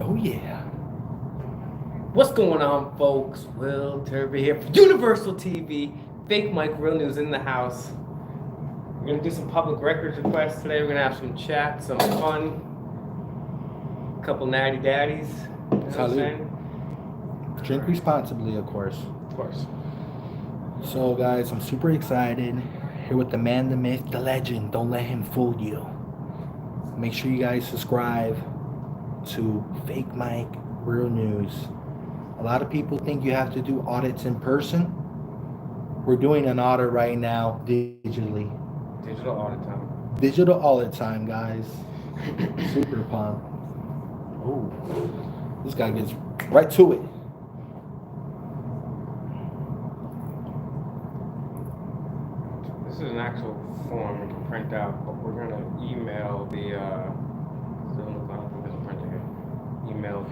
Oh yeah. What's going on, folks? Will Turbitt here for Universal TV. Fake Mike, real news in the house. We're gonna do some public records requests today. We're gonna have some chat, some fun, a couple natty daddies. You know what I'm saying? Drink responsibly, of course. Of course. So, guys, I'm super excited. Here with the man, the myth, the legend. Don't let him fool you. Make sure you guys subscribe to Fake Mike, Real News. A lot of people think you have to do audits in person. We're doing an audit right now digitally. Digital audit time. Digital audit time, guys. Super pumped. Oh, this guy gets right to it. This is an actual form we can print out, but we're gonna email the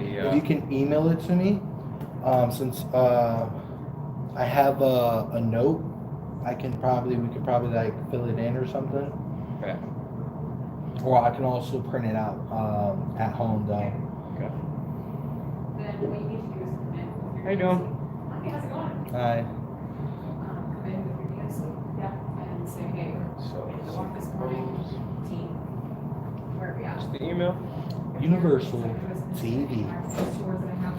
If you can email it to me, since I have a note, we could probably like fill it in or something. Okay. Or I can also print it out at home though. Okay. Then what you need to do is come in with your How you doing? Hi, how's it going? Hi. Come in with your DSC, and say, hey, So the walk this morning, team, where are we at? just the email. Universal TV.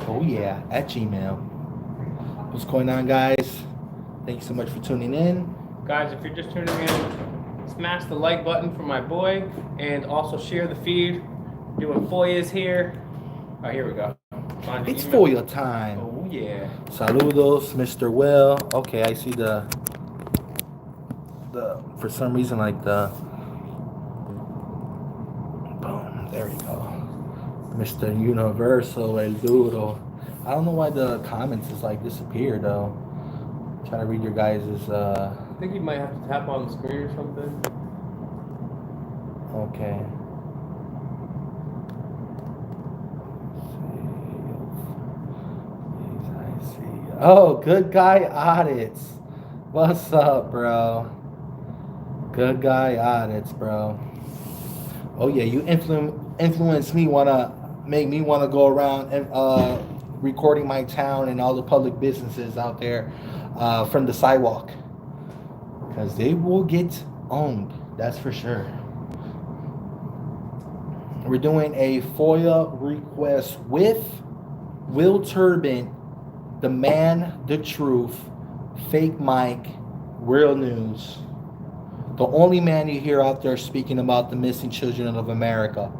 Oh yeah, at Gmail. What's going on, guys? Thank you so much for tuning in. Guys, if you're just tuning in, smash the like button for my boy and also share the feed. Doing FOIAs here. Oh, here we go. Find the It's email. FOIA time. Oh, yeah. Saludos, Mr. Will. Okay, I see the for some reason like the boom, there we go. Mr. Universal El Duro. I don't know why the comments is like disappeared though. I'm trying to read your guys's I think you might have to tap on the screen or something. okay. I see. Oh, good guy audits. What's up, bro? Good guy audits, bro. Oh yeah, you influence me, make me wanna go around and recording my town and all the public businesses out there from the sidewalk, because they will get owned. That's for sure. We're doing a FOIA request with Will Turbitt, the man, the truth, Fake Mike, Real News. The only man you hear out there speaking about the missing children of America.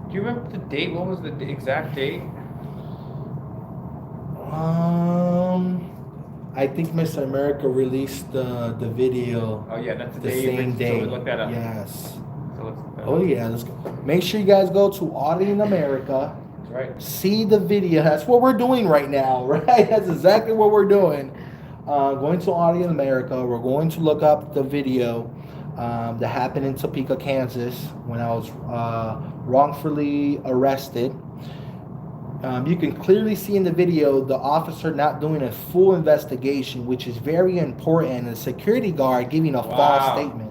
Do you remember the date? What was the exact date? I think Mr. America released the video. Oh, yeah, that's the the day. same day. So we looked that up. Yes. So let's look that Oh up. yeah, let's go. Make sure you guys go to Auditing America. That's right. See the video. That's what we're doing right now, right? That's exactly what we're doing. Going to Auditing America. We're going to look up the video that happened in Topeka, Kansas, when I was wrongfully arrested. You can clearly see in the video the officer not doing a full investigation, which is very important, and the security guard giving a false statement.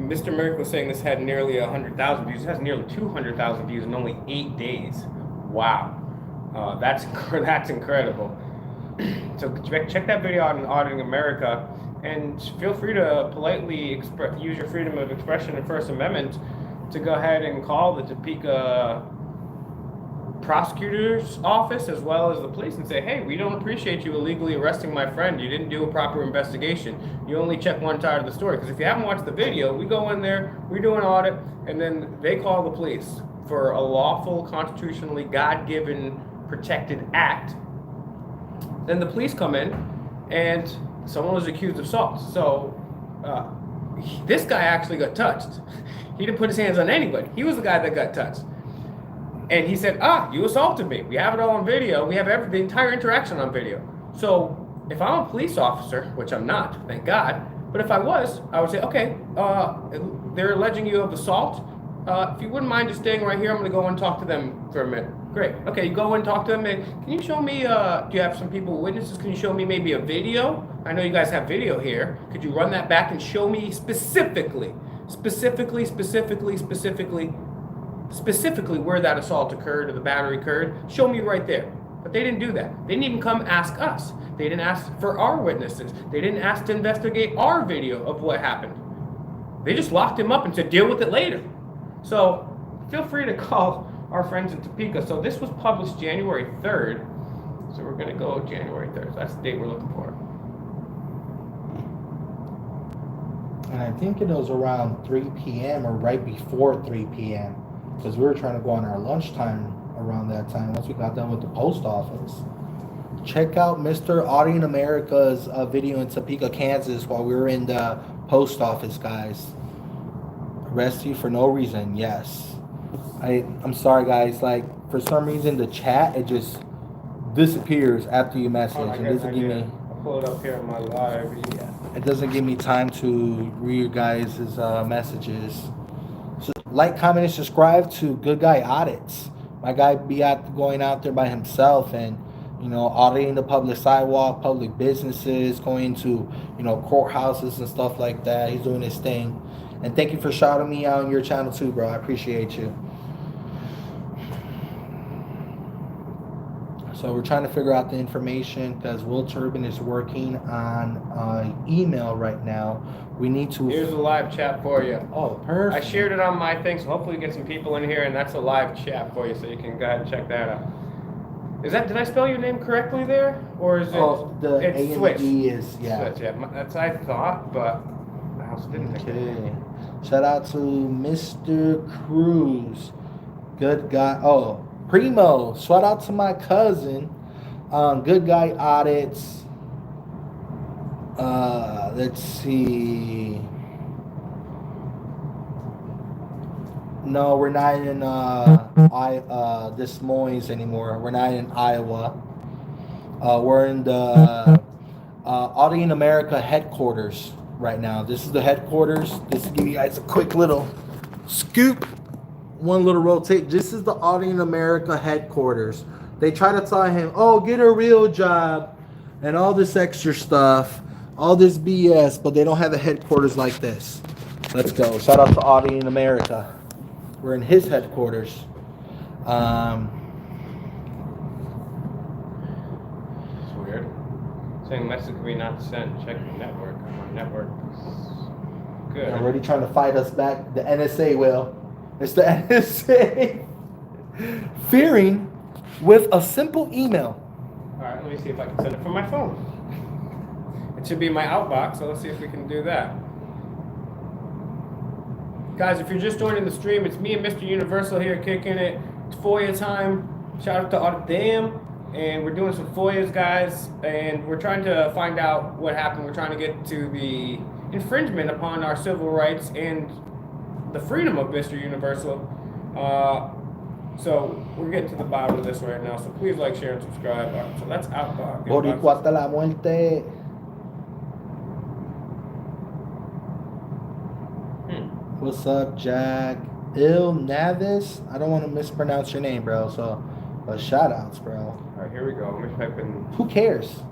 Mr. America was saying this had nearly 100,000 views. It has nearly 200,000 views in only 8 days. Wow. That's incredible. So check that video out on Auditing America, and feel free to politely use your freedom of expression and First Amendment to go ahead and call the Topeka prosecutor's office as well as the police and say, hey, we don't appreciate you illegally arresting my friend. You didn't do a proper investigation. You only check one side of the story. Because if you haven't watched the video, we go in there, we do an audit, and then they call the police for a lawful, constitutionally God-given protected act. Then the police come in and someone was accused of assault. So this guy actually got touched. He didn't put his hands on anybody. He was the guy that got touched. And he said, you assaulted me. We have it all on video. We have the entire interaction on video. So if I'm a police officer, which I'm not, thank God, but if I was, I would say, okay, they're alleging you of assault. If you wouldn't mind just staying right here, I'm going to go and talk to them for a minute. Great. Okay, you go and talk to them. And can you show me? Do you have some people witnesses? Can you show me maybe a video? I know you guys have video here. Could you run that back and show me specifically where that assault occurred or the battery occurred? Show me right there. But they didn't do that. They didn't even come ask us. They didn't ask for our witnesses. They didn't ask to investigate our video of what happened. They just locked him up and said, deal with it later. So feel free to call our friends in Topeka. So this was published January 3rd. So we're going to go January 3rd. So that's the date we're looking for. And I think it was around 3 p.m. or right before 3 p.m. because we were trying to go on our lunchtime around that time once we got done with the post office. Check out Mr. Auditing America's video in Topeka, Kansas while we were in the post office, guys. Arrest you for no reason, yes. I'm sorry, guys. Like, for some reason, the chat, it just disappears after you message. It doesn't give me... I'll pull it up here on my live. Yeah, it doesn't give me time to read your guys' messages. So like, comment, and subscribe to Good Guy Audits. My guy be going out there by himself and, you know, auditing the public sidewalk, public businesses, going to, you know, courthouses and stuff like that. He's doing his thing. And thank you for shouting me out on your channel too, bro. I appreciate you. So we're trying to figure out the information because Will Turbitt is working on email right now. We need to... Here's a live chat for you. Oh, perfect. I shared it on my thing, so hopefully we get some people in here, and that's a live chat for you, so you can go ahead and check that out. Did I spell your name correctly there? Or is it... Oh, the A and switched? E is, yeah. Switch, yeah. That's what I thought, but I also didn't think Okay. Shout out to Mr. Cruz. Good guy. Oh, Primo. Shout out to my cousin. Good Guy Audits. Let's see. No, we're not in Des Moines anymore. We're not in Iowa. We're in the Auditing America headquarters right now. This is the headquarters. This will give you guys a quick little scoop. One little rotate. This is the Auditing America headquarters. They try to tell him, oh, get a real job and all this extra stuff, all this BS, but they don't have a headquarters like this. Let's go. Shout out to Auditing America. We're in his headquarters. It's weird. Saying message we not sent. Check the network. My network is good. They're already trying to fight us back. The NSA will. It's the NSA fearing with a simple email. All right, let me see if I can send it from my phone. It should be in my outbox, so let's see if we can do that. Guys, if you're just joining the stream, it's me and Mr. Universal here kicking it. It's FOIA time. Shout out to Audit, and we're doing some FOIAs, guys, and we're trying to find out what happened. We're trying to get to the infringement upon our civil rights and the freedom of Mr. Universal. So we're getting to the bottom of this right now. So please like, share, and subscribe. All right, so that's outbox. Boricua hasta la muerte. What's up, Jack? Il Navis? I don't want to mispronounce your name, bro. So, shout outs, bro. All right, here we go. Let me type in. Who cares?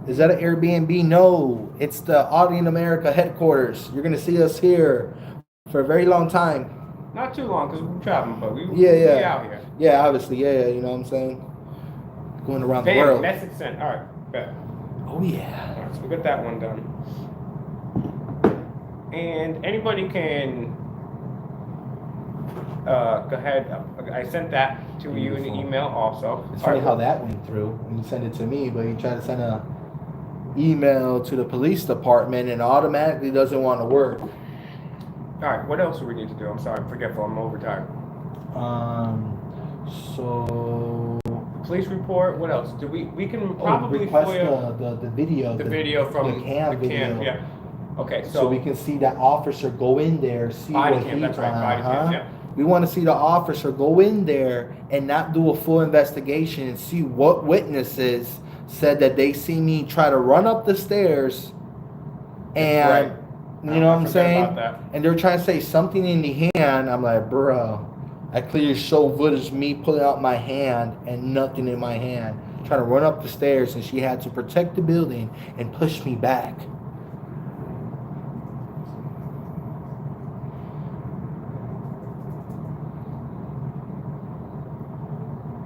Is that an Airbnb? No. It's the Auditing America headquarters. You're going to see us here for a very long time. Not too long, because we're traveling, but we Yeah. be out here. Yeah, obviously. Yeah, you know what I'm saying? Going around the Bam, world. message sent. All right, bet. Oh, yeah. All right, so we got that one done. And anybody can go ahead. I sent that to you in the email also. It's funny how that went through when you send it to me, but you try to send a email to the police department and automatically doesn't want to work. All right, what else do we need to do? I'm sorry, I'm forgetful. I'm overtired. So Police report. What else? Do we can probably request FOIA the video. the video from the cam video. Yeah. Okay, So we can see that officer go in there, see body what cam. he's That's right. Body cam. Yeah. We want to see the officer go in there and not do a full investigation and see what witnesses said that they see me try to run up the stairs and Right. you know what I'm forgot saying? about that. And they're trying to say something in the hand. I'm like, bro, I clearly show footage of me pulling out my hand and nothing in my hand, trying to run up the stairs, and she had to protect the building and push me back.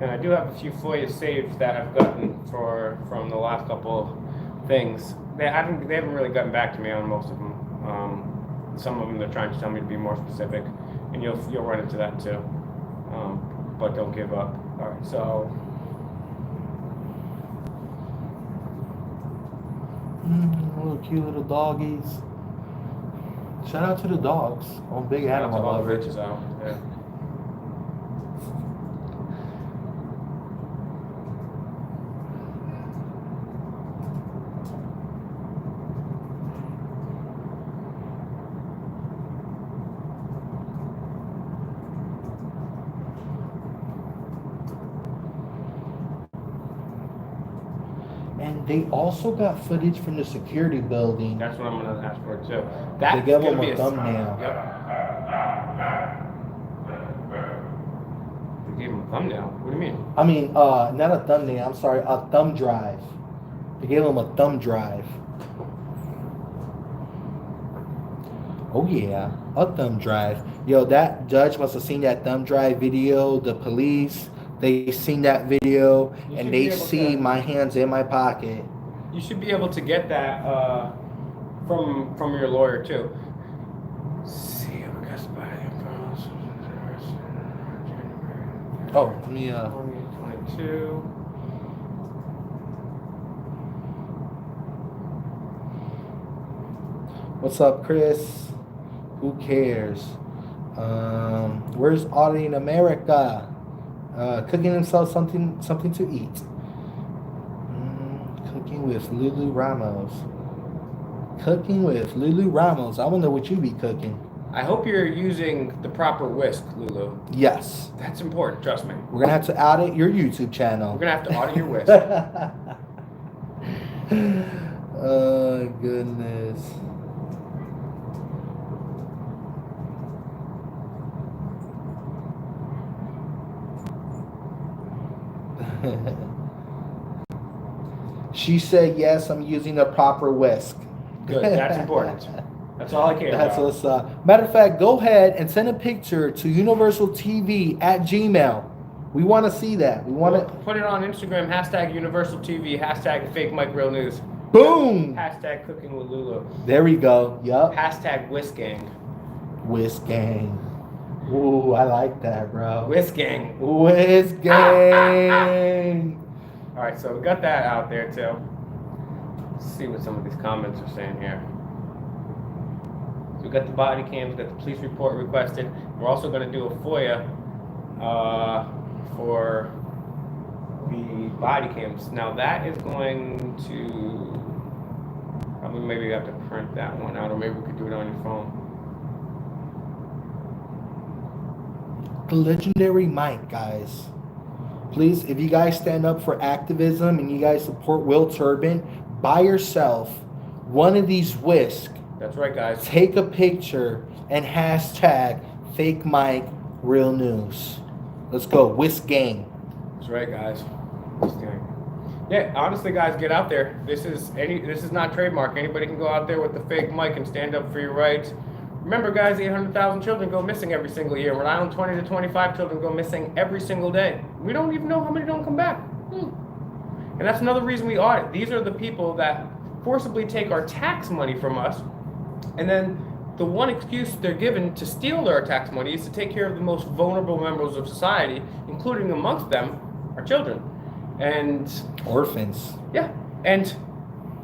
And I do have a few FOIA saved that I've gotten from the last couple things. They haven't really gotten back to me on most of them. Some of them they're trying to tell me to be more specific, and you'll run into that too. But don't give up. All right, so. Little cute little doggies. Shout out to the dogs. I'm a big animal All the lover. bitches out. Yeah. And they also got footage from the security building. That's what I'm gonna ask for too. They gave them a thumbnail. Yep. They gave him a thumbnail. What do you mean? I mean, not a thumbnail. I'm sorry, a thumb drive. They gave him a thumb drive. Oh yeah, a thumb drive. Yo, that judge must have seen that thumb drive video. The police, they seen that video, and they see my hands in my pocket. You should be able to get that from your lawyer too. See, we got Oh, let me 22. What's up, Chris? Who cares? Where's Auditing America? Cooking himself something to eat. Cooking with Lulu Ramos. Cooking with Lulu Ramos. I wonder what you be cooking. I hope you're using the proper whisk, Lulu. Yes. That's important, trust me. We're gonna have to audit your YouTube channel. We're gonna have to audit your whisk. Oh goodness. She said yes, I'm using the proper whisk. Good, that's important. That's all I care That's about. what's up. Matter of fact, go ahead and send a picture to universaltv@gmail. We want to see that. We want to put it on Instagram, hashtag #UniversalTV, hashtag Fake Mike Real News. Boom! Hashtag Cooking with Lulu. There we go. Yup. Hashtag Whisk Gang. Whisk gang. Ooh, I like that, bro. Whisk Gang. Whisk gang. All right, so we got that out there too. Let's see what some of these comments are saying here. So we got the body cams, we got the police report requested. We're also going to do a FOIA for the body cams. Now that is going to probably maybe you have to print that one out, or maybe we could do it on your phone. The legendary Mike, guys. Please, if you guys stand up for activism and you guys support Will Turbitt, buy yourself one of these whisk. That's right, guys. Take a picture and hashtag Fake Mike Real News. Let's go, whisk gang. That's right, guys. Whisk gang. Yeah, honestly, guys, get out there. This is not trademark. Anybody can go out there with the fake mic and stand up for your rights. Remember, guys, 800,000 children go missing every single year. In Rhode Island, 20 to 25 children go missing every single day. We don't even know how many don't come back. And that's another reason we audit. These are the people that forcibly take our tax money from us, and then the one excuse they're given to steal our tax money is to take care of the most vulnerable members of society, including amongst them our children. And orphans. Yeah, and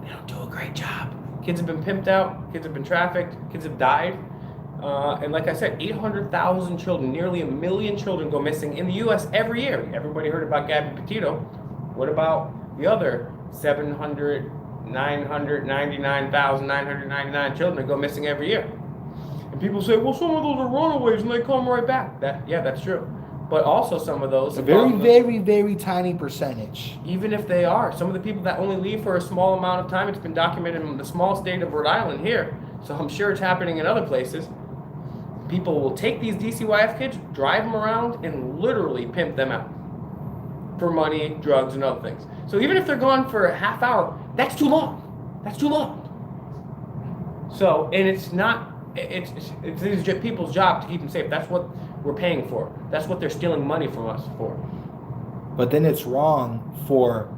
they don't do a great job. Kids have been pimped out, kids have been trafficked, kids have died. And like I said, 800,000 children, nearly 1 million children go missing in the U.S. every year. Everybody heard about Gabby Petito. What about the other 999,999 children that go missing every year? And people say, well, some of those are runaways and they come right back. Yeah, that's true. But also some of those... A very tiny percentage. Even if they are. Some of the people that only leave for a small amount of time, it's been documented in the small state of Rhode Island here. So I'm sure it's happening in other places. people will take these DCYF kids, drive them around, and literally pimp them out for money, drugs, and other things. So even if they're gone for a half hour, that's too long. That's too long. So, and it's not, it's these people's job to keep them safe. That's what we're paying for. That's what they're stealing money from us for. But then it's wrong for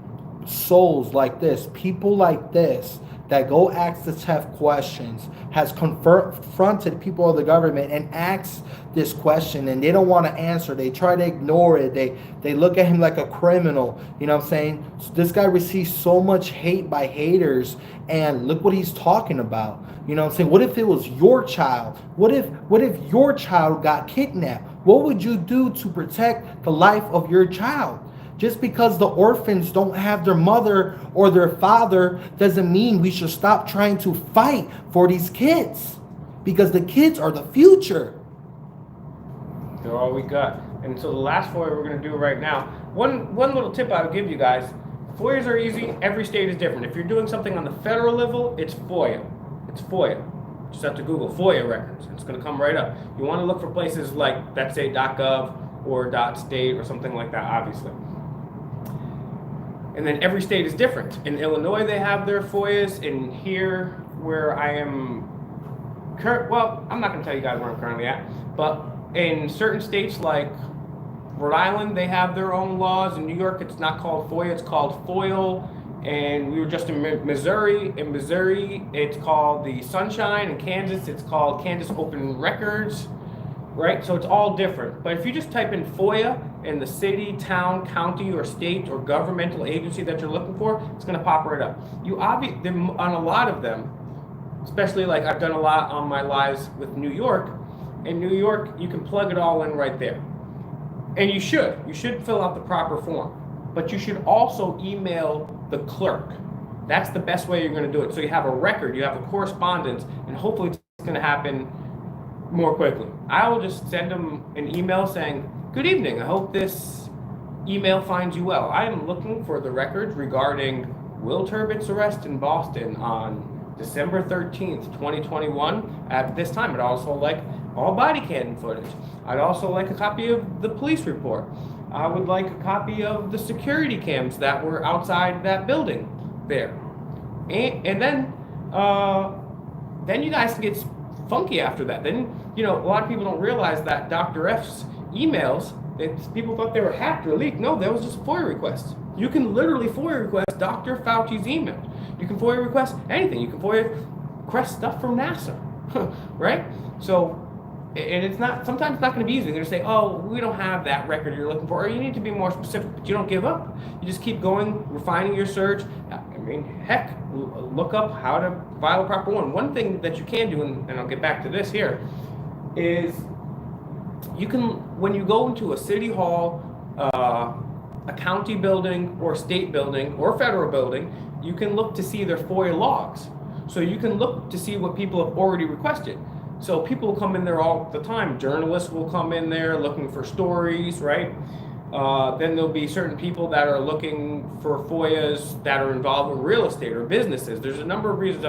souls like this, people like this, that go ask the tough questions, has confronted people of the government and asks this question, and they don't want to answer. They try to ignore it. They look at him like a criminal. You know what I'm saying? So this guy receives so much hate by haters, and look what he's talking about. You know what I'm saying? What if it was your child? What if your child got kidnapped? What would you do to protect the life of your child? Just because the orphans don't have their mother or their father doesn't mean we should stop trying to fight for these kids, because the kids are the future. They're all we got. And so the last FOIA we're going to do right now, one little tip I would give you guys, FOIAs are easy. Every state is different. If you're doing something on the federal level, it's FOIA. It's FOIA. Just have to Google FOIA records. It's going to come right up. You want to look for places like that say .gov or .state or something like that, obviously. And then every state is different. In Illinois, they have their FOIAs. In here, where I am well, I'm not going to tell you guys where I'm currently at, but in certain states like Rhode Island, they have their own laws. In New York, it's not called FOIA, it's called FOIL. And we were just in Missouri. In Missouri, it's called the Sunshine. In Kansas, it's called Kansas Open Records, right? So it's all different. But if you just type in FOIA in the city, town, county, or state, or governmental agency that you're looking for, it's going to pop right up. On a lot of them, especially like I've done a lot on my lives with New York. In New York, you can plug it all in right there. And you should fill out the proper form. But you should also email the clerk. That's the best way you're going to do it. So you have a record, you have a correspondence, and hopefully it's going to happen more quickly. I will just send them an email saying, "Good evening, I hope this email finds you well. I am looking for the records regarding Will Turbitt's arrest in Boston on December 13th, 2021. At this time, I'd also like all body cam footage. I'd also like a copy of the police report. I would like a copy of the security cams that were outside that building there." And then you guys can get funky after that. Then, a lot of people don't realize that Dr. F's emails, people thought they were hacked or leaked. No, that was just a FOIA request. You can literally FOIA request Dr. Fauci's email. You can FOIA request anything. You can FOIA request stuff from NASA, right? So, and it's not, sometimes it's not going to be easy. They're going to say, "Oh, we don't have that record you're looking for," or you need to be more specific, but you don't give up. You just keep going, refining your search. I mean, heck, look up how to file a proper one. One thing that you can do, and I'll get back to this here, is you can, when you go into a city hall, a county building or state building or federal building, you can look to see their FOIA logs. So you can look to see what people have already requested. So people will come in there all the time. Journalists will come in there looking for stories, right? Then there'll be certain people that are looking for FOIAs that are involved in real estate or businesses. There's a number of reasons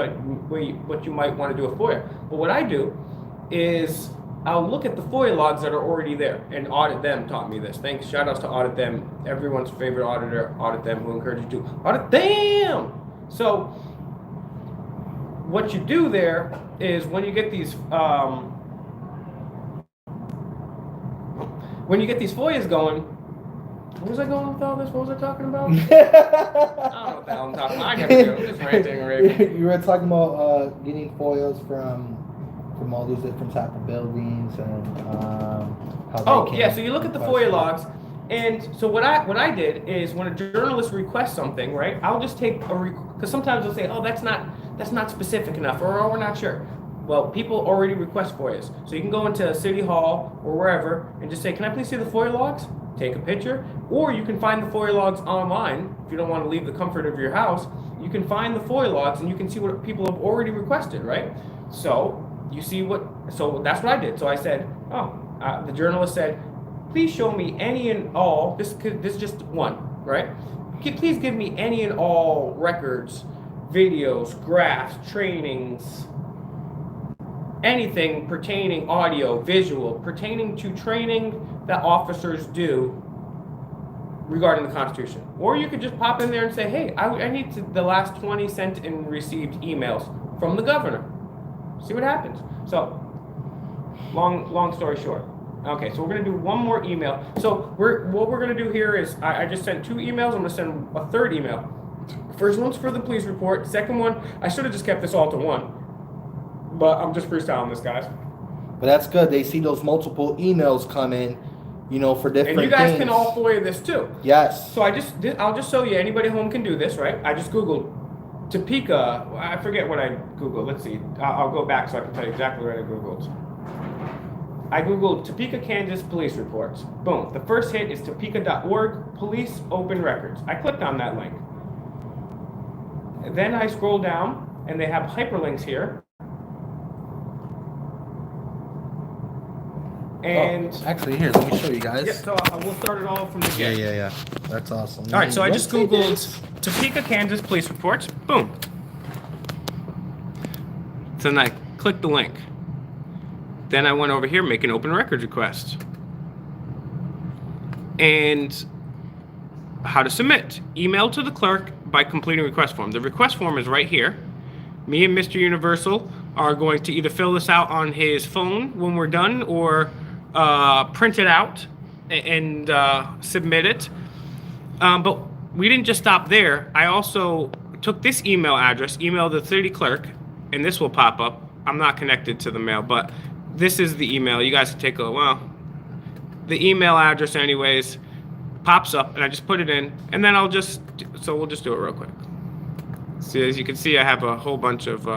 what you might want to do a FOIA. But what I do is I'll look at the FOIA logs that are already there, and Audit Them taught me this. Thanks, shout outs to Audit Them, everyone's favorite auditor, Audit Them, who encouraged you to audit them. So what you do there is when you get these FOIAs going, what was I going with all this? What was I talking about? I don't know what the hell I'm talking about. I gotta go. I'm just ranting already. You were talking about getting FOIAs from all these different type of buildings and how they can. So you look at the FOIA logs, and so what I did is when a journalist requests something, right? I'll just take because sometimes they'll say, "Oh, that's not specific enough," or "Oh, we're not sure." Well, people already request FOIAs, so you can go into City Hall or wherever and just say, "Can I please see the FOIA logs?" Take a picture, or you can find the FOIA logs online. If you don't want to leave the comfort of your house, you can find the FOIA logs and you can see what people have already requested, right? So you see so that's what I did. So I said, the journalist said, "Please show me any and all," this is just one, right? "Please give me any and all records, videos, graphs, trainings, anything pertaining audio, visual, pertaining to training that officers do regarding the Constitution. Or you could just pop in there and say, hey, I need the last 20 sent and received emails from the governor. See what happens. So, long story short. Okay, so we're going to do one more email. So what we're going to do here is, I just sent 2 emails. I'm going to send a 3rd email. First one's for the police report. Second one, I should have just kept this all to one. But I'm just freestyling this, guys. But that's good. They see those multiple emails come in, for different And you guys things. can all FOIA this too. Yes. So I'll just show you. Anybody at home can do this, right? I just Googled Topeka. I forget what I Googled. Let's see. I'll go back so I can tell you exactly what I Googled. I Googled Topeka, Kansas police reports. Boom. The first hit is topeka.org, police open records. I clicked on that link. Then I scroll down, and they have hyperlinks here. And actually, here, let me show you guys. yeah, so we'll start it all from the beginning. Yeah. That's awesome. All right, so I just Googled Topeka, Kansas police reports. Boom. So then I clicked the link. Then I went over here, make an open records request. And how to submit. Email to the clerk by completing request form. The request form is right here. Me and Mr. Universal are going to either fill this out on his phone when we're done, or print it out and submit it. But we didn't just stop there. I also took this email address, emailed the city clerk, and this will pop up. I'm not connected to the mail, but this is the email. You guys can take a, the email address anyways pops up, and I just put it in, and then we'll just do it real quick. See, as you can see, I have a whole bunch of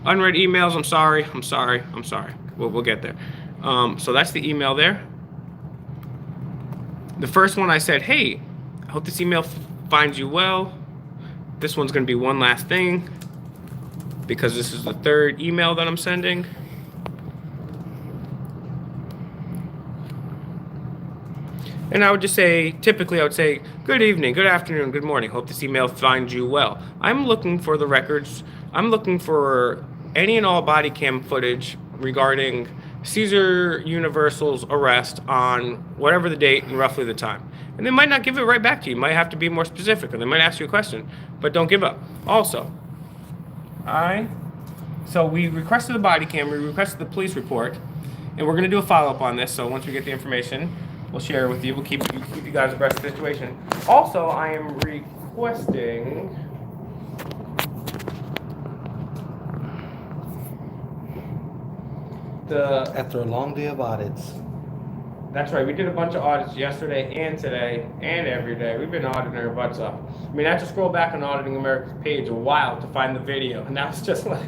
unread emails. I'm sorry. We'll get there. So that's the email there. The first one I said, hey, I hope this email finds you well. This one's going to be one last thing, because this is the 3rd email that I'm sending. And I would just say, typically I would say, good evening, good afternoon, good morning. Hope this email finds you well. I'm looking for the records. I'm looking for any and all body cam footage regarding Caesar Universal's arrest on whatever the date and roughly the time. And they might not give it right back to you. You might have to be more specific, or they might ask you a question, but don't give up. Also, so we requested the body cam, we requested the police report, and we're going to do a follow-up on this. So once we get the information, we'll share it with you. We'll keep you guys abreast of the situation. Also, I am requesting after a long day of audits. That's right. We did a bunch of audits yesterday and today and every day. We've been auditing our butts off. I mean, I had to scroll back on Auditing America's page a while to find the video, and that was just like,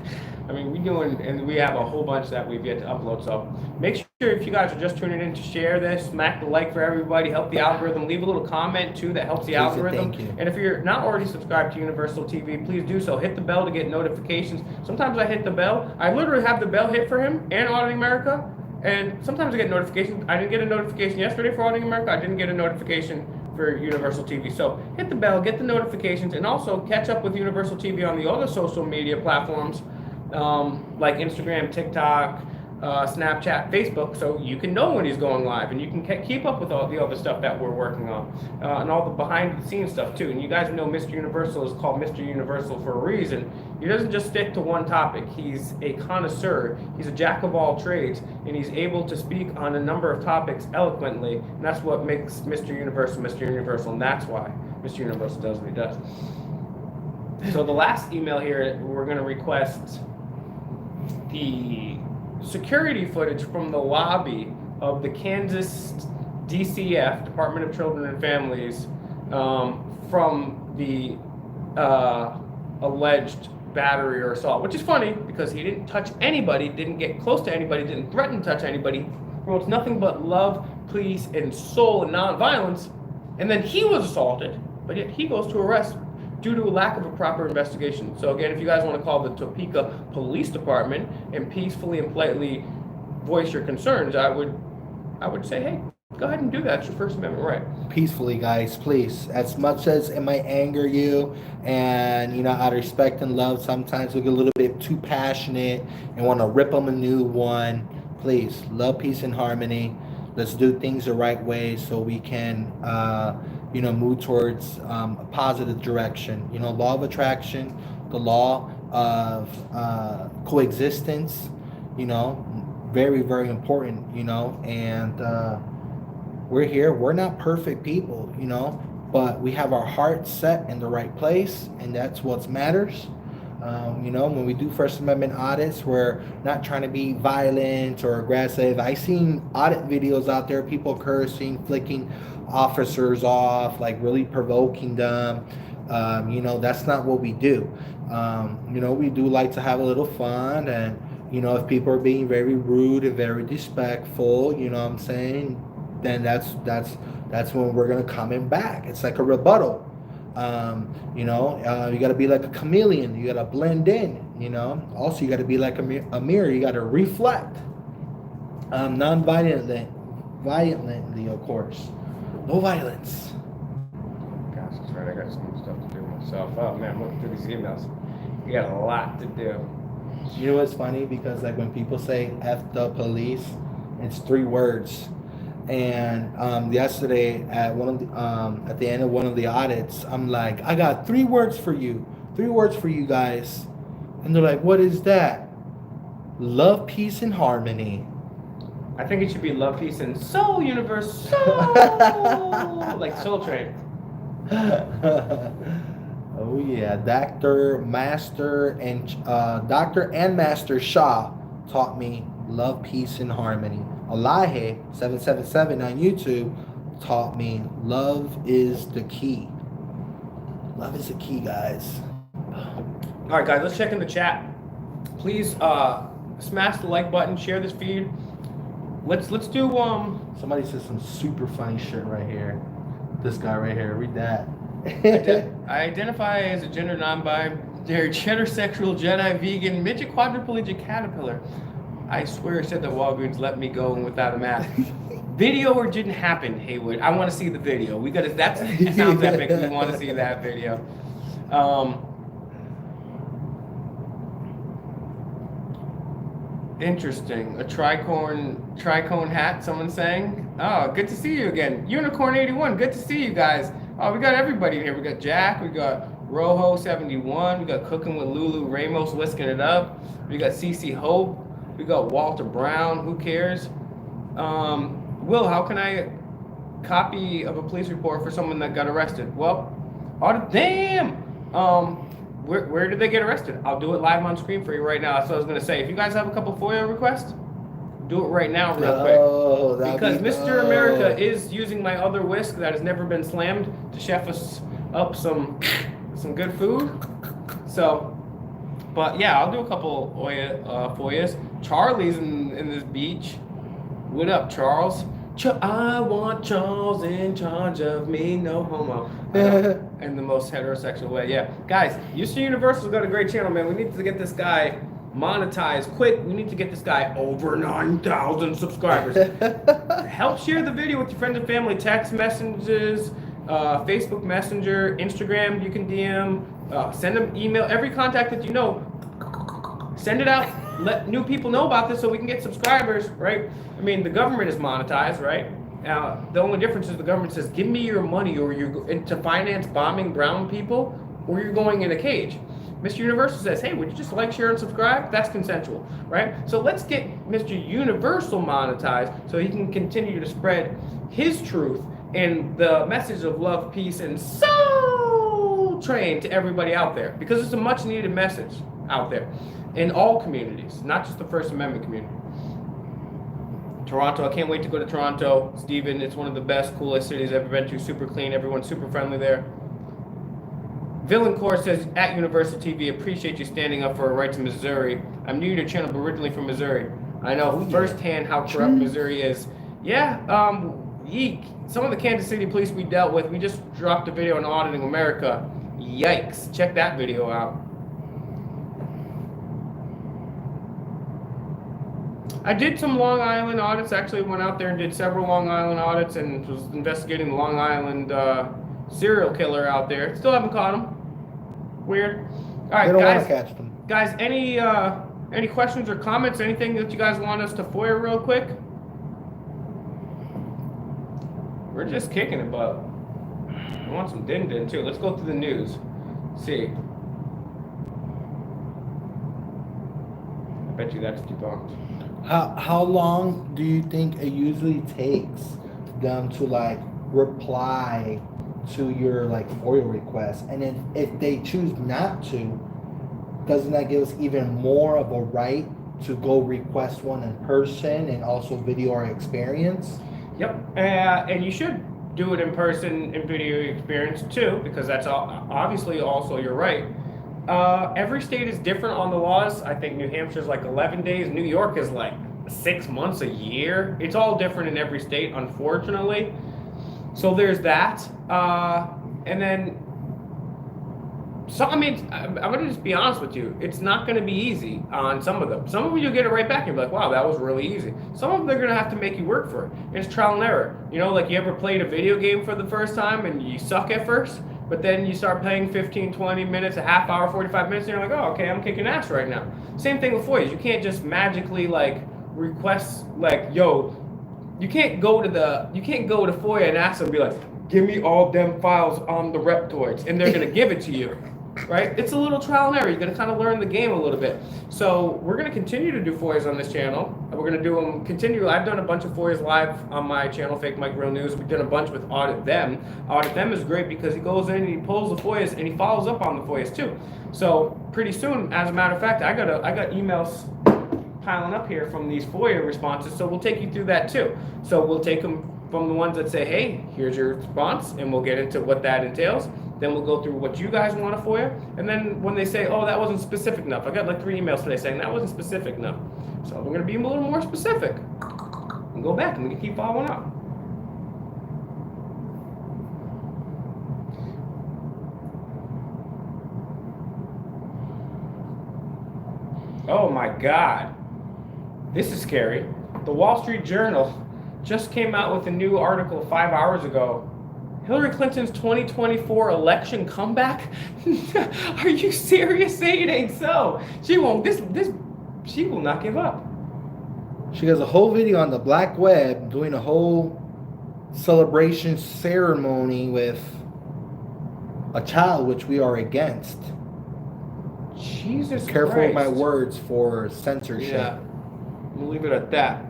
we have a whole bunch that we've yet to upload. So make sure, if you guys are just tuning in, to share this, smack the like for everybody, help the algorithm, leave a little comment too that helps the algorithm. Thank you. And if you're not already subscribed to Universal TV, please do so. Hit the bell to get notifications. Sometimes I hit the bell. I literally have the bell hit for him and Auditing America. And sometimes I get notifications. I didn't get a notification yesterday for Auditing America. I didn't get a notification for Universal TV. So hit the bell, get the notifications, and also catch up with Universal TV on the other social media platforms like Instagram, TikTok, Snapchat, Facebook, so you can know when he's going live, and you can keep up with all the other stuff that we're working on, and all the behind-the-scenes stuff too. And you guys know Mr. Universal is called Mr. Universal for a reason. He doesn't just stick to one topic. He's a connoisseur. He's a jack of all trades, and he's able to speak on a number of topics eloquently, and that's what makes Mr. Universal, and that's why Mr. Universal does what he does. So the last email here, we're going to request the security footage from the lobby of the Kansas DCF, Department of Children and Families, from the alleged battery or assault, which is funny because he didn't touch anybody, didn't get close to anybody, didn't threaten to touch anybody, promotes nothing but love, peace, and soul and nonviolence, and then he was assaulted, but yet he goes to arrest due to a lack of a proper investigation. So again, if you guys want to call the Topeka Police Department and peacefully and politely voice your concerns, I would say, hey, go ahead and do that. It's your First Amendment right. Peacefully, guys, please. As much as it might anger you, and out of respect and love, sometimes we get a little bit too passionate and want to rip them a new one. Please, love, peace, and harmony. Let's do things the right way so we can, move towards a positive direction. Law of attraction, the law of coexistence. Very, very important. And we're here. We're not perfect people, but we have our hearts set in the right place, and that's what matters. When we do First Amendment audits, we're not trying to be violent or aggressive. I've seen audit videos out there, people cursing, flicking officers off, like really provoking them. That's not what we do. We do like to have a little fun, and if people are being very rude and very disrespectful, what I'm saying, then that's when we're gonna come in back. It's like a rebuttal. You got to be like a chameleon. You got to blend in. Also you got to be like a mirror. You got to reflect. Non-violently, of course. No violence. Gosh, that's right. I got some stuff to do myself. Oh man, I'm looking through these emails. You got a lot to do. You know what's funny? Because like when people say "F the police," it's 3 words. And yesterday at at the end of one of the audits, I'm like, I got 3 words for you. 3 words for you guys. And they're like, what is that? Love, peace, and harmony. I think it should be love, peace, and soul universe. Soul! Like Soul Train. Oh yeah, Dr. and Master Shah taught me love, peace, and harmony. Alahe 777 on YouTube taught me love is the key. Love is the key, guys. All right, guys, let's check in the chat. Please smash the like button, share this feed. Let's do Somebody says some super funny shit right here. This guy right here, read that. I identify as a gender non-binary, gendersexual, Jedi, vegan, midget, quadriplegic caterpillar. I swear it said that Walgreens let me go without a mask. Video or didn't happen, Haywood. I want to see the video. That sounds epic. We want to see that video. Interesting. A tricorn hat, someone's saying. Oh, good to see you again. Unicorn 81, good to see you guys. Oh, we got everybody here. We got Jack, we got Rojo 71, we got Cooking with Lulu Ramos whisking it up. We got CC Hope. We got Walter Brown. Who cares? Will, how can I copy of a police report for someone that got arrested? Well, damn. Where did they get arrested? I'll do it live on screen for you right now. That's what I was gonna say. If you guys have a couple FOIA requests, do it right now, real quick. Because Mr. America is using my other whisk that has never been slammed to chef us up some good food. So. But yeah, I'll do a couple FOIAs. Charlie's in this beach. What up, Charles? I want Charles in charge of me, no homo. In the most heterosexual way. Yeah, guys, Houston Universal's got a great channel, man. We need to get this guy monetized quick. We need to get this guy over 9,000 subscribers. Help share the video with your friends and family. Text messages, Facebook Messenger, Instagram. You can DM. Send them email. Every contact that you know, send it out. Let new people know about this so we can get subscribers, right? I mean, the government is monetized, right? The only difference is the government says, give me your money or you're to finance bombing brown people or you're going in a cage. Mr. Universal says, hey, would you just like, share, and subscribe? That's consensual, right? So let's get Mr. Universal monetized so he can continue to spread his truth and the message of love, peace, and soul train to everybody out there, because it's a much needed message out there in all communities, not just the First Amendment community. Toronto, I can't wait to go to Toronto. Stephen, it's one of the best, coolest cities I've ever been to. Super clean, everyone's super friendly there. Villain Core says, at Universal TV, appreciate you standing up for a right to Missouri. I'm new to your channel, but originally from Missouri. I know firsthand how corrupt Missouri is. Yeah, yeek. Some of the Kansas City police we dealt with, we just dropped a video on Auditing America. Yikes, check that video out. I did some Long Island audits. Actually, went out there and did several Long Island audits and was investigating the Long Island serial killer out there. Still haven't caught him. Weird. All right, They don't want guys. to catch them. Guys, any questions or comments? Anything that you guys want us to FOIA real quick? We're just kicking it, but I want some din too. Let's go through the news. See. I bet you that's debunked. How long do you think it usually takes them to like reply to your like FOIA request? And then if they choose not to, doesn't that give us even more of a right to go request one in person and also video our experience? Yep, and you should do it in person and video experience too, because that's obviously also your right. Every state is different on the laws. I think New Hampshire's like 11 days. New York is like 6 months, a year. It's all different in every state, unfortunately. So there's that. And then, so I mean, I'm gonna just be honest with you. It's not gonna be easy on some of them. Some of them you'll get it right back and you'll be like, wow, that was really easy. Some of them they're gonna have to make you work for it. It's trial and error. You know, like you ever played a video game for the first time and you suck at first, but then you start playing 15, 20 minutes, a half hour, 45 minutes, and you're like, oh, okay, I'm kicking ass right now. Same thing with FOIAs. You can't just magically like request like, yo, you can't go to FOIA and ask them, be like, give me all them files on the Reptoids, and they're gonna give it to you. Right? It's a little trial and error. You're gonna kind of learn the game a little bit. So we're gonna continue to do FOIAs on this channel. We're gonna do them continue. I've done a bunch of FOIAs live on my channel, Fake Mike Real News. We've done a bunch with Audit Them. Audit Them is great because he goes in and he pulls the FOIAs and he follows up on the FOIAs too. So pretty soon, as a matter of fact, I got emails piling up here from these FOIA responses. So we'll take you through that too. So we'll take them from the ones that say, hey, here's your response, and we'll get into what that entails. Then we'll go through what you guys want to FOIA. And then when they say, oh, that wasn't specific enough, I got like 3 emails today saying that wasn't specific enough. So we're going to be a little more specific and go back and we can keep following up. Oh my God. This is scary. The Wall Street Journal just came out with a new article 5 hours ago. Hillary Clinton's 2024 election comeback? Are you serious? Say it ain't so. She won't. She will not give up. She has a whole video on the black web doing a whole celebration ceremony with a child, which we are against. Jesus Careful Christ. with my words for censorship. Yeah. We'll leave it at that.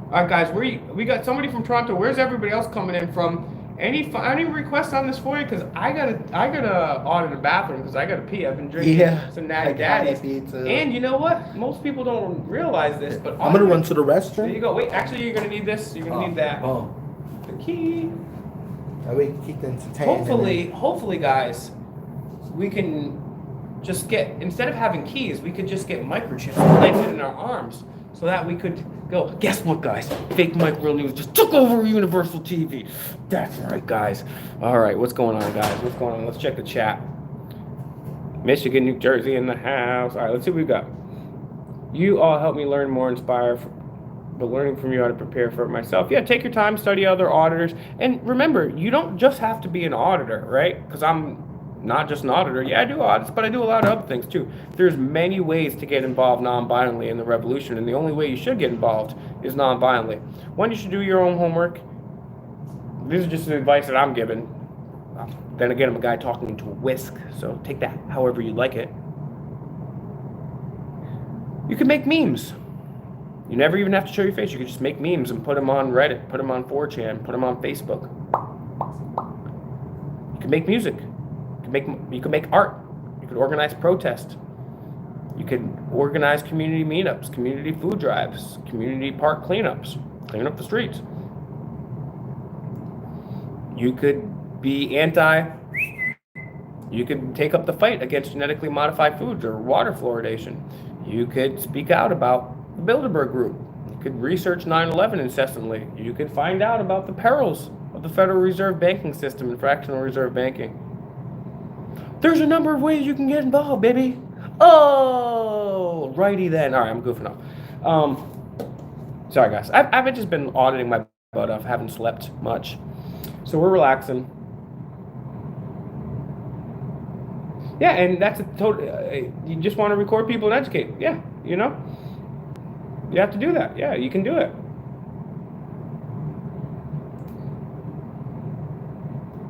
All right, guys. We got somebody from Toronto. Where's everybody else coming in from? Any requests on this for you? Because I gotta audit a bathroom because I gotta pee. I've been drinking some natty daddies. And you know what? Most people don't realize this, but I'm gonna run to the restroom. There you go. Wait, actually, you're gonna need this. You're gonna need that. Oh, The key. that way you can keep them entertained. Hopefully, guys, we can just get, instead of having keys, we could just get microchips planted in our arms so that we could go, guess what, guys? Fake Mike Real News just took over Universal TV. That's right, guys. All right, what's going on, guys? What's going on? Let's check the chat. Michigan, New Jersey in the house. All right, let's see what we've got. You all help me learn more, inspire, but learning from you how to prepare for it myself. Yeah, take your time, study other auditors. And remember, you don't just have to be an auditor, right? Because I'm not just an auditor. Yeah, I do audits, but I do a lot of other things too. There's many ways to get involved non-violently in the revolution, and the only way you should get involved is non-violently. One, you should do your own homework. This is just the advice that I'm giving. Then again, I'm a guy talking to a whisk, so take that however you like it. You can make memes. You never even have to show your face. You can just make memes and put them on Reddit, put them on 4chan, put them on Facebook. You can make music. You can make art. You can organize protests. You can organize community meetups, community food drives, community park cleanups, clean up the streets. You could be you could take up the fight against genetically modified foods or water fluoridation. You could speak out about the Bilderberg Group. You could research 9/11 incessantly. You could find out about the perils of the Federal Reserve banking system and fractional reserve banking. There's a number of ways you can get involved, baby. Oh, righty then. All right, I'm goofing off. Sorry, guys. I've just been auditing my butt off. Haven't slept much. So we're relaxing. Yeah, and that's a total. You just want to record people and educate. Yeah, you know. You have to do that. Yeah, you can do it.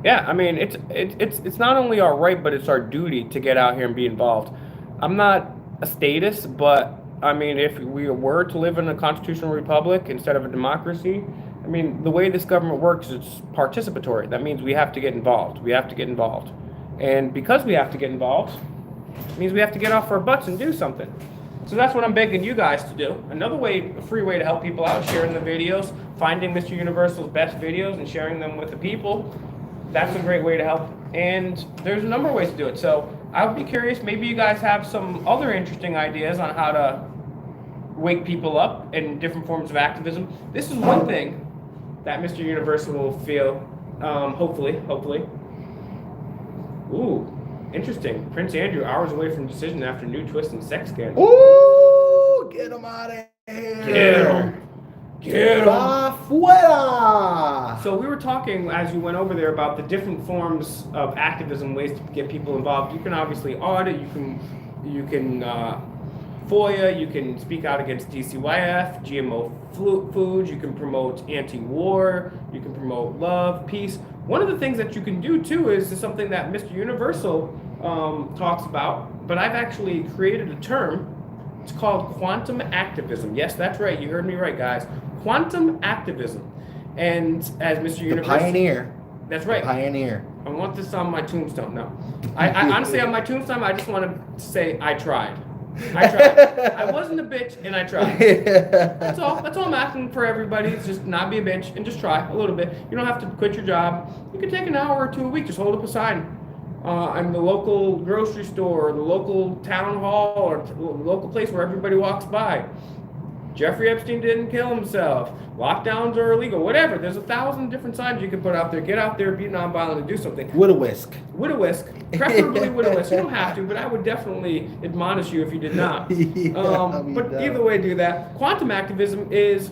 Yeah, I mean, it's not only our right, but it's our duty to get out here and be involved. I'm not a statist, but I mean, if we were to live in a constitutional republic instead of a democracy, I mean, the way this government works is participatory. That means we have to get involved. We have to get involved. And because we have to get involved, it means we have to get off our butts and do something. So that's what I'm begging you guys to do. Another way, a free way to help people out, sharing the videos, finding Mr. Universal's best videos and sharing them with the people. That's a great way to help. And there's a number of ways to do it. So I would be curious, maybe you guys have some other interesting ideas on how to wake people up in different forms of activism. This is one thing that Mr. Universal will feel, hopefully. Ooh, interesting. Prince Andrew, hours away from decision after new twist and sex scandal. Ooh, get him out of here. Get him. Get him. Afuera. So we were talking as you went over there about the different forms of activism, ways to get people involved. You can obviously audit, you can FOIA, you can speak out against DCYF, GMO foods, you can promote anti-war, you can promote love, peace. One of the things that you can do too is something that Mr. Universal talks about, but I've actually created a term. It's called quantum activism. Yes, that's right. You heard me right, guys. Quantum activism. And as Mr. Universal, Pioneer. That's right. The pioneer. I want this on my tombstone. No, I honestly on my tombstone, I just want to say I tried. I wasn't a bitch and I tried. That's all I'm asking for everybody. It's just not be a bitch and just try a little bit. You don't have to quit your job. You can take an hour or two a week. Just hold up a sign in the local grocery store, or the local town hall, or the local place where everybody walks by. Jeffrey Epstein didn't kill himself. Lockdowns are illegal. Whatever. There's 1,000 different signs you can put out there. Get out there, be nonviolent, and do something. With a whisk. With a whisk. Preferably with a whisk. You don't have to, but I would definitely admonish you if you did not. But either way, do that. Quantum activism is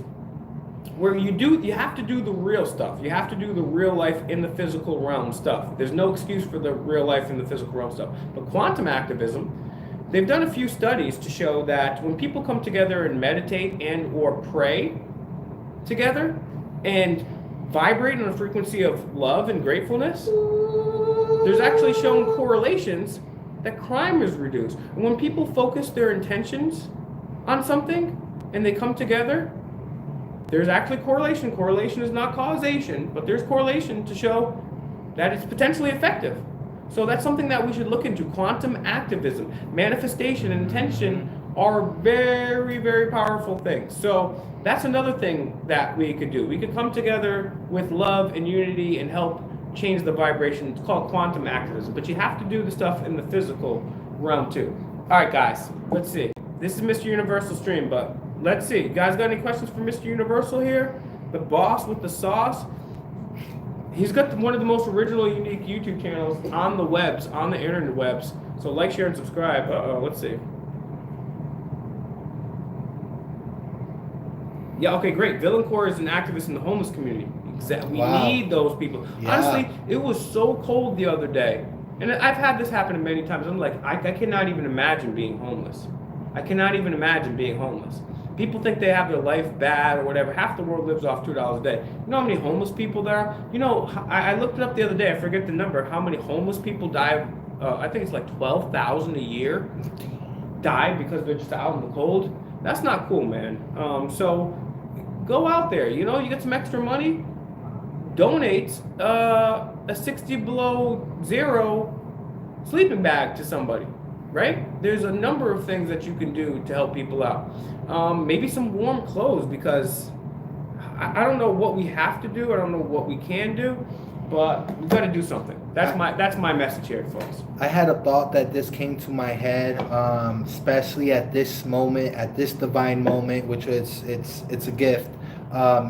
where you have to do the real stuff. You have to do the real life in the physical realm stuff. There's no excuse for the real life in the physical realm stuff. But quantum activism, they've done a few studies to show that when people come together and meditate and or pray together and vibrate on a frequency of love and gratefulness, there's actually shown correlations that crime is reduced. And when people focus their intentions on something and they come together, there's actually correlation. Correlation is not causation, but there's correlation to show that it's potentially effective. So that's something that we should look into. Quantum activism, manifestation, and intention are very, very powerful things. So that's another thing that we could do. We could come together with love and unity and help change the vibration. It's called quantum activism, but you have to do the stuff in the physical realm too. All right, guys, let's see. This is Mr. Universal stream, but let's see. You guys got any questions for Mr. Universal here? The boss with the sauce. He's got one of the most original, unique YouTube channels on the webs, on the internet webs. So like, share, and subscribe. Let's see. Yeah, okay, great. Villain Corps is an activist in the homeless community. Exactly. We need those people. Yeah. Honestly, it was so cold the other day. And I've had this happen many times. I'm like, I cannot even imagine being homeless. I cannot even imagine being homeless. People think they have their life bad or whatever. Half the world lives off $2 a day. You know how many homeless people there are? You know, I looked it up the other day. I forget the number. How many homeless people die? I think it's like 12,000 a year die because they're just out in the cold. That's not cool, man. So go out there. You know, you get some extra money. Donate a 60 below zero sleeping bag to somebody. Right? There's a number of things that you can do to help people out. Maybe some warm clothes, because I don't know what we have to do. I don't know what we can do, but we've got to do something. That's my message here, folks. I had a thought that this came to my head, especially at this moment, at this divine moment, which is it's a gift.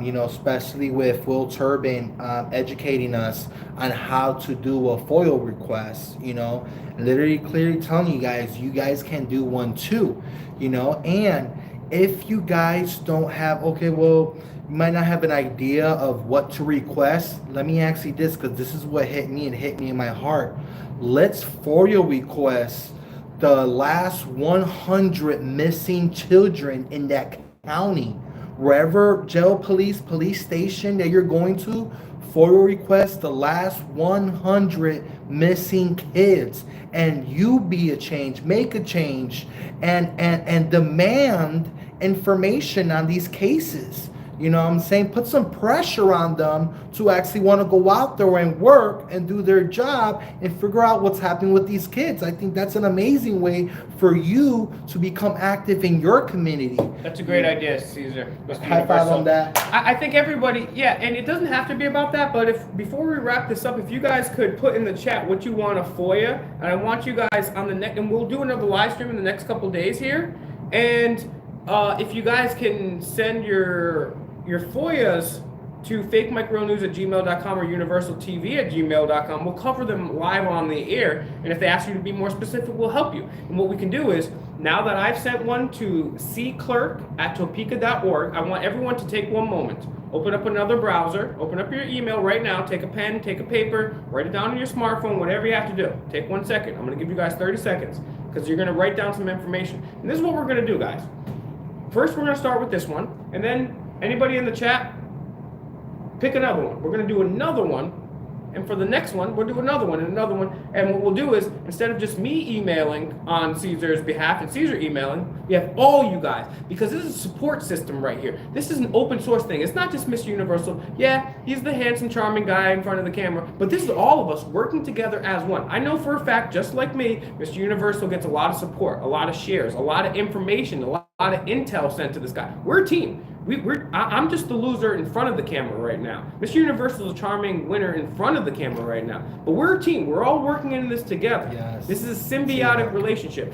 You know, especially with Will Turbitt educating us on how to do a FOIA request, you know, literally clearly telling you guys can do one too, you know, and If you guys don't have, okay, well, you might not have an idea of what to request. Let me ask you this, because this is what hit me and hit me in my heart. Let's FOIA request the last 100 missing children in that county. Wherever jail, police station that you're going to, FOIA request the last 100 missing kids, and you be a change, make a change, and demand information on these cases. You know what I'm saying? Put some pressure on them to actually want to go out there and work and do their job and figure out what's happening with these kids. I think that's an amazing way for you to become active in your community. That's a great idea, Caesar. High five on that. I think everybody, yeah, and it doesn't have to be about that, but if before we wrap this up, if you guys could put in the chat what you want a FOIA, and I want you guys on the next, and we'll do another live stream in the next couple days here, and if you guys can send your FOIAs to fakemicronews@gmail.com or universaltv@gmail.com. We'll cover them live on the air, and if they ask you to be more specific, we'll help you. And what we can do is, now that I've sent one to cclerk@topeka.org, I want everyone to take one moment. Open up another browser, open up your email right now, take a pen, take a paper, write it down on your smartphone, whatever you have to do. Take 1 second. I'm going to give you guys 30 seconds because you're going to write down some information. And this is what we're going to do, guys. First, we're going to start with this one, and then anybody in the chat, pick another one. We're going to do another one, and for the next one, we'll do another one and another one. And what we'll do is, instead of just me emailing on Caesar's behalf and Caesar emailing, we have all you guys, because this is a support system right here. This is an open source thing. It's not just Mr. Universal. Yeah, he's the handsome, charming guy in front of the camera, but this is all of us working together as one. I know for a fact, just like me, Mr. Universal gets a lot of support, a lot of shares, a lot of information, a lot of intel sent to this guy. We're a team. I'm just the loser in front of the camera right now. Mr. Universal is a charming winner in front of the camera right now. But we're a team. We're all working in this together. Yes. This is a symbiotic relationship.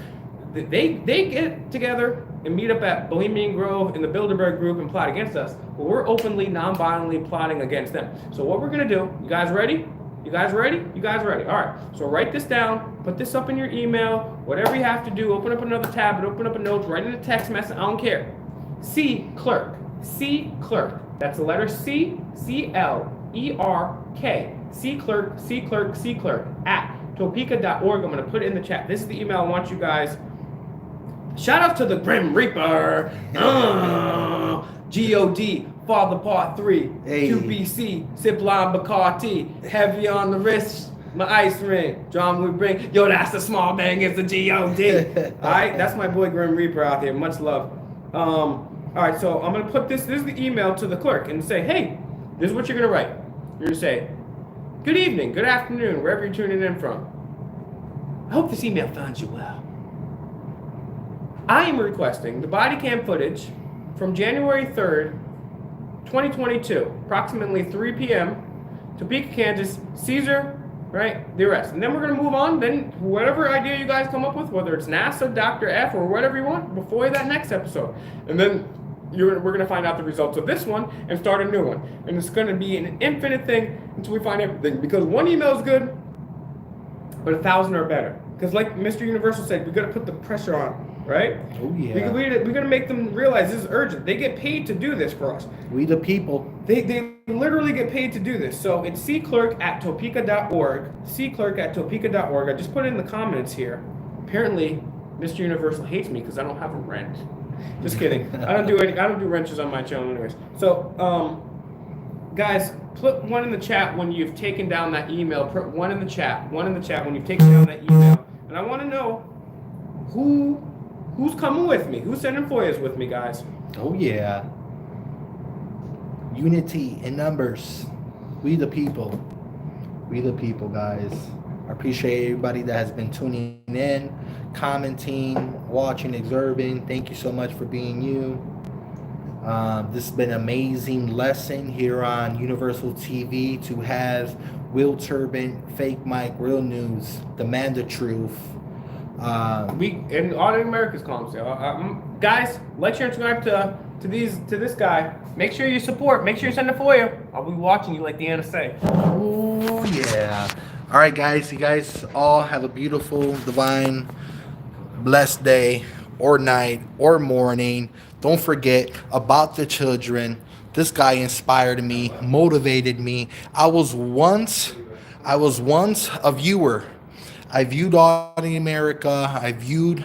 They get together and meet up at Bohemian Grove in the Bilderberg group and plot against us. But we're openly, non-violently plotting against them. So what we're going to do, you guys ready? You guys ready? You guys ready? All right. So write this down. Put this up in your email. Whatever you have to do. Open up another tab. Open up a note. Write in a text message. I don't care. C clerk. C clerk. That's the letter C, C-L-E-R-K. C clerk, C clerk, C clerk at Topeka.org. I'm going to put it in the chat. This is the email I want you guys. Shout out to the Grim Reaper. G-O-D, Father Part 3. Hey. QBC, Zipline Bacardi. Heavy on the wrist. My ice ring. John we bring. Yo, that's the small bang. It's the G-O-D. All right. That's my boy Grim Reaper out there. Much love. All right, so I'm going to put this is the email to the clerk and say, hey, this is what you're going to write. You're going to say, good evening, good afternoon, wherever you're tuning in from. I hope this email finds you well. I am requesting the body cam footage from January 3rd, 2022, approximately 3 p.m., Topeka, Kansas, Caesar, right, the arrest. And then we're going to move on. Then whatever idea you guys come up with, whether it's NASA, Dr. F, or whatever you want, before that next episode. And then we're going to find out the results of this one and start a new one. And it's going to be an infinite thing until we find everything. Because one email is good, but 1,000 are better. Because like Mr. Universal said, we got to put the pressure on, right? Oh, yeah. We're going to make them realize this is urgent. They get paid to do this for us. We the people. They literally get paid to do this. So it's cclerk@topeka.org. cclerk@topeka.org. I just put it in the comments here. Apparently, Mr. Universal hates me because I don't have a wrench. Just kidding. I don't do wrenches on my channel anyways. So, guys, put one in the chat when you've taken down that email. Put one in the chat. One in the chat when you've taken down that email. And I want to know who's coming with me. Who's sending FOIAs with me, guys? Oh, yeah. Unity in numbers. We the people. We the people, guys. I appreciate everybody that has been tuning in, commenting, watching, observing. Thank you so much for being you. This has been an amazing lesson here on Universal TV to have Will Turbitt, Fake Mike, Real News, Demand the Truth. We in Auditing America's columns. Guys, like, share, and subscribe to this guy. Make sure you support. Make sure you send a FOIA. I'll be watching you like the NSA. Oh yeah. All right, guys. You guys all have a beautiful, divine, blessed day or night or morning. Don't forget about the children. This guy inspired me, motivated me. I was once a viewer. I viewed Auditing America. I viewed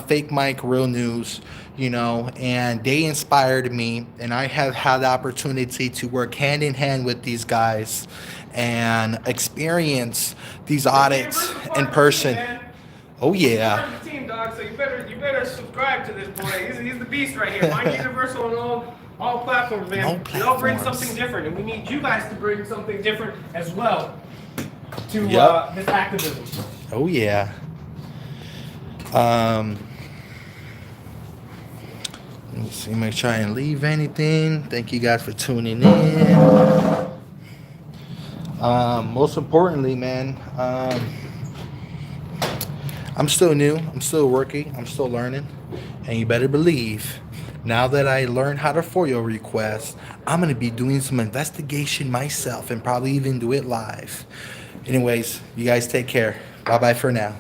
Fake Mike Real News, and they inspired me. And I have had the opportunity to work hand in hand with these guys and experience these audits in person. Oh yeah. Part of the team, dog. So you better subscribe to this boy. He's the beast right here. Find Universal on all platforms, man. All We all bring platforms. something different, and we need you guys to bring something different as well to Yep. this activism. Oh yeah. Let me see. Make sure I didn't leave anything. Thank you guys for tuning in. Most importantly, man, I'm still new. I'm still working. I'm still learning. And you better believe, now that I learned how to FOIA request, I'm going to be doing some investigation myself and probably even do it live. Anyways, you guys take care. Bye-bye for now.